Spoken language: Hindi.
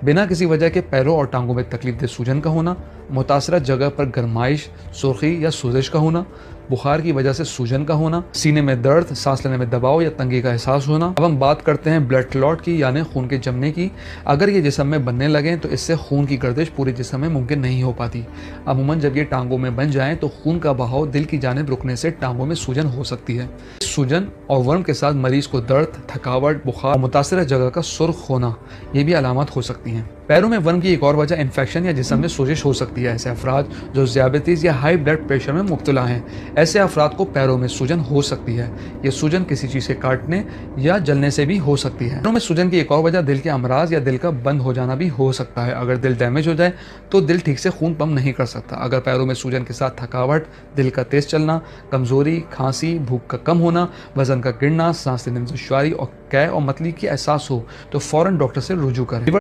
बिना किसी वजह के पैरों और टांगों में तकलीफदेह सूजन का होना, मुतासरा जगह पर गर्माइश, सुर्खी या सूजश का होना, बुखार की वजह से सूजन का होना, सीने में दर्द, सांस लेने में दबाव या तंगी का एहसास होना। अब हम बात करते हैं ब्लड क्लॉट की, यानी खून के जमने की। अगर ये जिस्म में बनने लगें तो इससे खून की गर्दिश पूरे जिस्म में मुमकिन नहीं हो पाती। अमूमन जब ये टांगों में बन जाएं तो खून का बहाव दिल की जानिब रुकने से टांगों में सूजन हो सकती है। सूजन और वर्म के साथ मरीज को दर्द, थकावट, बुखार और मुतासरा जगह का सुर्ख होना, ये भी अलामत हो सकती हैं। पैरों में वर्म की एक और वजह इन्फेक्शन या जिस्म में सोजिश हो सकती है। ऐसे अफराद जो ज़ियाबतीज़ या हाई ब्लड प्रेशर में मुब्तला हैं, ऐसे अफराद को पैरों में सूजन हो सकती है। ये सूजन किसी चीज़ से काटने या जलने से भी हो सकती है। पैरों में सूजन की एक और वजह दिल के अमराज या दिल का बंद हो जाना भी हो सकता है। अगर दिल डैमेज हो जाए तो दिल ठीक से खून पंप नहीं कर सकता। अगर पैरों में सूजन के साथ थकावट, दिल का तेज़ चलना, कमज़ोरी, खांसी, भूख का कम होना, वजन का गिरना, सांस लेने में दुश्वारी और कै और मतली की एहसास हो तो फ़ौरन डॉक्टर से रुजू करें।